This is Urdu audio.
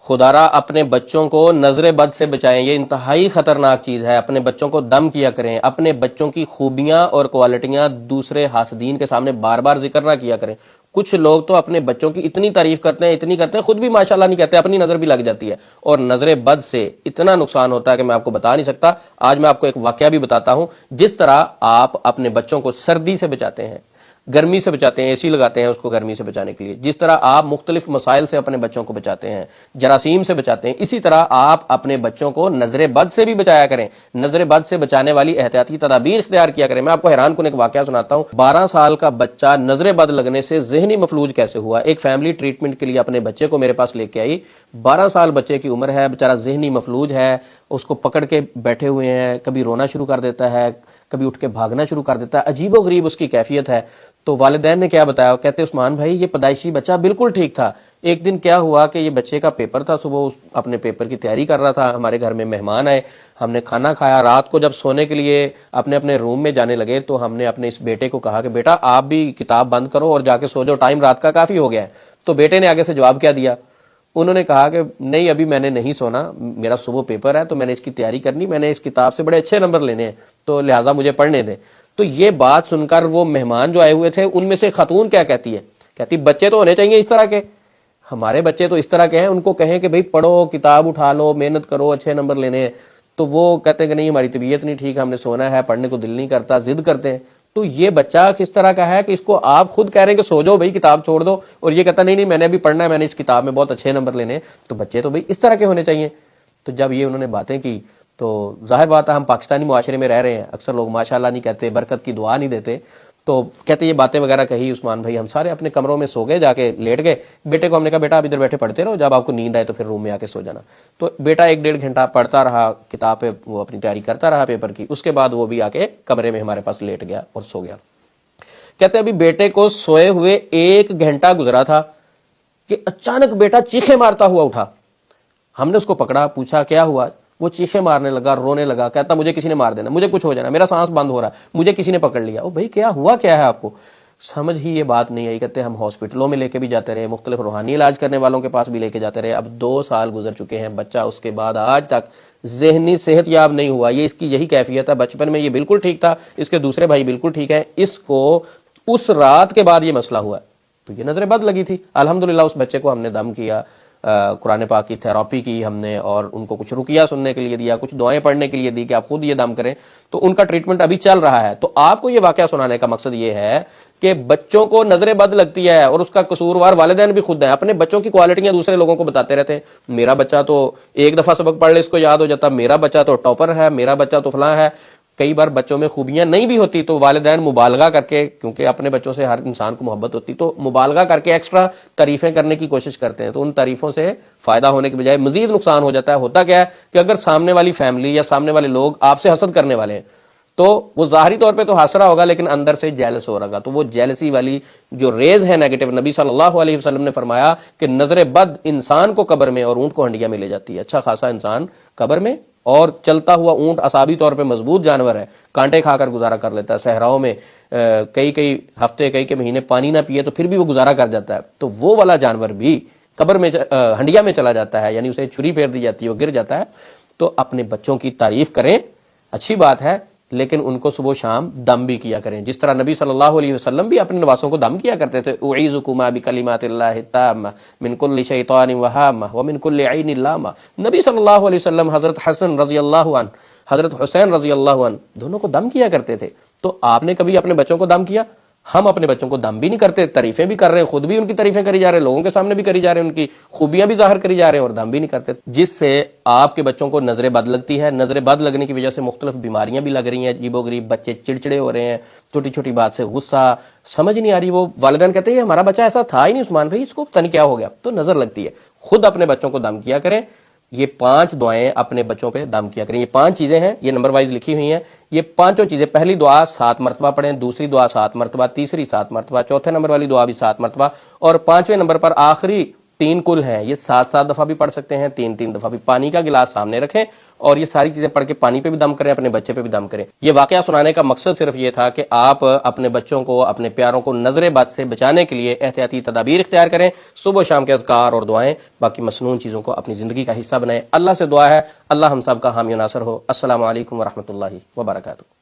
خدارا اپنے بچوں کو نظر بد سے بچائیں، یہ انتہائی خطرناک چیز ہے۔ اپنے بچوں کو دم کیا کریں، اپنے بچوں کی خوبیاں اور کوالٹیاں دوسرے حاسدین کے سامنے بار بار ذکر نہ کیا کریں۔ کچھ لوگ تو اپنے بچوں کی اتنی تعریف کرتے ہیں، اتنی کرتے ہیں، خود بھی ماشاءاللہ نہیں کہتے، اپنی نظر بھی لگ جاتی ہے، اور نظر بد سے اتنا نقصان ہوتا ہے کہ میں آپ کو بتا نہیں سکتا۔ آج میں آپ کو ایک واقعہ بھی بتاتا ہوں، جس طرح آپ اپنے بچوں کو سردی سے بچاتے ہیں، گرمی سے بچاتے ہیں، اے سی لگاتے ہیں اس کو گرمی سے بچانے کے لیے، جس طرح آپ مختلف مسائل سے اپنے بچوں کو بچاتے ہیں، جراثیم سے بچاتے ہیں، اسی طرح آپ اپنے بچوں کو نظر بد سے بھی بچایا کریں۔ نظر بد سے بچانے والی احتیاطی تدابیر اختیار کیا کریں۔ میں آپ کو حیران کن ایک واقعہ سناتا ہوں۔ 12 سال کا بچہ نظر بد لگنے سے ذہنی مفلوج کیسے ہوا۔ ایک فیملی ٹریٹمنٹ کے لیے اپنے بچے کو میرے پاس لے کے آئی۔ 12 سال بچے کی عمر ہے، بیچارہ ذہنی مفلوج ہے، اس کو پکڑ کے بیٹھے ہوئے ہیں، کبھی رونا شروع کر دیتا ہے، کبھی اٹھ کے بھاگنا شروع کر دیتا ہے، عجیب و غریب اس کی کیفیت ہے۔ تو والدین نے کیا بتایا، کہتے عثمان بھائی یہ پیدائشی بچہ بالکل ٹھیک تھا۔ ایک دن کیا ہوا کہ یہ بچے کا پیپر تھا، صبح اپنے پیپر کی تیاری کر رہا تھا، ہمارے گھر میں مہمان آئے، ہم نے کھانا کھایا، رات کو جب سونے کے لیے اپنے اپنے روم میں جانے لگے تو ہم نے اپنے اس بیٹے کو کہا کہ بیٹا آپ بھی کتاب بند کرو اور جا کے سو جاؤ، ٹائم رات کا کافی ہو گیا ہے۔ تو بیٹے نے آگے سے جواب کیا دیا، انہوں نے کہا کہ نہیں ابھی میں نے نہیں سونا، میرا صبح پیپر ہے تو میں نے اس کی تیاری کرنی، میں نے اس کتاب سے بڑے اچھے نمبر لینے ہیں تو لہٰذا مجھے پڑھنے دیں۔ تو یہ بات سن کر وہ مہمان جو آئے ہوئے تھے ان میں سے خاتون کیا کہتی ہے، کہتی بچے تو ہونے چاہیے اس طرح کے، ہمارے بچے تو اس طرح کے ہیں، ان کو کہیں کہ بھئی پڑھو، کتاب اٹھا لو، محنت کرو، اچھے نمبر لینے ہیں، تو وہ کہتے ہیں کہ نہیں ہماری طبیعت نہیں ٹھیک، ہم نے سونا ہے، پڑھنے کو دل نہیں کرتا، ضد کرتے ہیں۔ تو یہ بچہ کس طرح کا ہے کہ اس کو آپ خود کہہ رہے ہیں کہ سو جاؤ بھائی کتاب چھوڑ دو، اور یہ کہتا نہیں نہیں میں نے ابھی پڑھنا ہے، میں نے اس کتاب میں بہت اچھے نمبر لینے ہیں۔ تو بچے تو بھئی اس طرح کے ہونے چاہیے۔ تو جب یہ انہوں نے باتیں کی تو ظاہر بات ہے ہم پاکستانی معاشرے میں رہ رہے ہیں، اکثر لوگ ماشاءاللہ نہیں کہتے، برکت کی دعا نہیں دیتے، تو کہتے یہ باتیں وغیرہ کہی عثمان بھائی، ہم سارے اپنے کمروں میں سو گئے، جا کے لیٹ گئے۔ بیٹے کو ہم نے کہا بیٹا آپ ادھر بیٹھے پڑھتے رہو، جب آپ کو نیند آئے تو پھر روم میں آ کے سو جانا۔ تو بیٹا 1 ڈیڑھ گھنٹہ پڑھتا رہا کتاب پہ، وہ اپنی تیاری کرتا رہا پیپر کی، اس کے بعد وہ بھی آ کے کمرے میں ہمارے پاس لیٹ گیا اور سو گیا۔ کہتے ابھی بیٹے کو سوئے ہوئے 1 گھنٹہ گزرا تھا کہ اچانک بیٹا چیخے مارتا ہوا اٹھا۔ ہم نے اس کو پکڑا، پوچھا کیا ہوا، وہ چیخے مارنے لگا، رونے لگا، کہتا مجھے کسی نے مار دینا، مجھے کچھ ہو جانا، میرا سانس بند ہو رہا ہے، مجھے کسی نے پکڑ لیا۔ او بھائی کیا ہوا کیا ہے آپ کو؟ سمجھ ہی یہ بات نہیں آئی۔ کہتے ہم ہاسپٹلوں میں لے کے بھی جاتے رہے، مختلف روحانی علاج کرنے والوں کے پاس بھی لے کے جاتے رہے، اب 2 سال گزر چکے ہیں، بچہ اس کے بعد آج تک ذہنی صحت یاب نہیں ہوا۔ یہ اس کی یہی کیفیت ہے، بچپن میں یہ بالکل ٹھیک تھا، اس کے دوسرے بھائی بالکل ٹھیک ہیں، اس کو اس رات کے بعد یہ مسئلہ ہوا ہے۔ تو یہ نظر بد لگی تھی، الحمدللہ اس بچے کو ہم نے دم کیا، قرآن پاک کی تھراپی کی ہم نے، اور ان کو کچھ رقیہ سننے کے لیے دیا، کچھ دعائیں پڑھنے کے لیے دی کہ آپ خود یہ دم کریں، تو ان کا ٹریٹمنٹ ابھی چل رہا ہے۔ تو آپ کو یہ واقعہ سنانے کا مقصد یہ ہے کہ بچوں کو نظر بد لگتی ہے اور اس کا قصوروار والدین بھی خود ہیں، اپنے بچوں کی کوالٹیاں دوسرے لوگوں کو بتاتے رہتے ہیں، میرا بچہ تو ایک دفعہ سبق پڑھ لے اس کو یاد ہو جاتا، میرا بچہ تو ٹاپر ہے، میرا بچہ تو فلاں ہے۔ کئی بار بچوں میں خوبیاں نہیں بھی ہوتی تو والدین مبالغہ کر کے، کیونکہ اپنے بچوں سے ہر انسان کو محبت ہوتی، تو مبالغہ کر کے ایکسٹرا تعریفیں کرنے کی کوشش کرتے ہیں، تو ان تعریفوں سے فائدہ ہونے کے بجائے مزید نقصان ہو جاتا ہے۔ ہوتا کیا ہے کہ اگر سامنے والی فیملی یا سامنے والے لوگ آپ سے حسد کرنے والے ہیں تو وہ ظاہری طور پہ تو ہنس رہا ہوگا لیکن اندر سے جیلس ہو رہا گا، تو وہ جیلسی والی جو ریز ہے نیگیٹو، نبی صلی اللہ علیہ وسلم نے فرمایا کہ نظر بد انسان کو قبر میں اور اونٹ کو ہنڈیا میں لے جاتی ہے۔ اچھا خاصا انسان قبر میں، اور چلتا ہوا اونٹ اعصابی طور پہ مضبوط جانور ہے، کانٹے کھا کر گزارا کر لیتا ہے، صحراؤں میں کئی ہفتے کئی مہینے پانی نہ پیے تو پھر بھی وہ گزارا کر جاتا ہے، تو وہ والا جانور بھی قبر میں ہنڈیا میں چلا جاتا ہے، یعنی اسے چھری پھیر دی جاتی ہے، وہ گر جاتا ہے۔ تو اپنے بچوں کی تعریف کریں، اچھی بات ہے، لیکن ان کو صبح و شام دم بھی کیا کریں، جس طرح نبی صلی اللہ علیہ وسلم بھی اپنے نواسوں کو دم کیا کرتے تھے۔ اعیذکما بکلمات اللہ التامہ من کل شیطان وہامہ ومن کل عین لامہ۔ نبی صلی اللہ علیہ وسلم حضرت حسن رضی اللہ عنہ، حضرت حسین رضی اللہ عنہ دونوں کو دم کیا کرتے تھے۔ تو آپ نے کبھی اپنے بچوں کو دم کیا؟ ہم اپنے بچوں کو دم بھی نہیں کرتے، تعریفیں بھی کر رہے ہیں، خود بھی ان کی تعریفیں کری جا رہے ہیں، لوگوں کے سامنے بھی کری جا رہے ہیں، ان کی خوبیاں بھی ظاہر کری جا رہے ہیں، اور دم بھی نہیں کرتے، جس سے آپ کے بچوں کو نظر بد لگتی ہے۔ نظر بد لگنے کی وجہ سے مختلف بیماریاں بھی لگ رہی ہیں، عجیب و غریب بچے چڑچڑے ہو رہے ہیں، چھوٹی چھوٹی بات سے غصہ، سمجھ نہیں آ رہی، وہ والدین کہتے ہیں ہمارا بچہ ایسا تھا ہی نہیں عثمان بھائی، اس کو پتہ نہیں کیا ہو گیا، تو نظر لگتی ہے۔ خود اپنے بچوں کو دم کیا کریں، یہ 5 دعائیں اپنے بچوں پہ دم کیا کریں، یہ 5 چیزیں ہیں، یہ نمبر وائز لکھی ہوئی ہیں، یہ 5 چیزیں۔ پہلی دعا 7 مرتبہ پڑھیں، دوسری دعا 7 مرتبہ، تیسری 7 مرتبہ، چوتھے نمبر والی دعا بھی 7 مرتبہ، اور 5ویں نمبر پر آخری 3 کل ہیں، یہ 7 دفعہ بھی پڑھ سکتے ہیں، 3 دفعہ بھی۔ پانی کا گلاس سامنے رکھیں اور یہ ساری چیزیں پڑھ کے پانی پہ بھی دم کریں، اپنے بچے پہ بھی دم کریں۔ یہ واقعہ سنانے کا مقصد صرف یہ تھا کہ آپ اپنے بچوں کو، اپنے پیاروں کو نظر بد سے بچانے کے لیے احتیاطی تدابیر اختیار کریں، صبح و شام کے اذکار اور دعائیں، باقی مسنون چیزوں کو اپنی زندگی کا حصہ بنائیں۔ اللہ سے دعا ہے اللہ ہم سب کا حامی و ناصر ہو۔ السلام علیکم ورحمۃ اللہ وبرکاتہ۔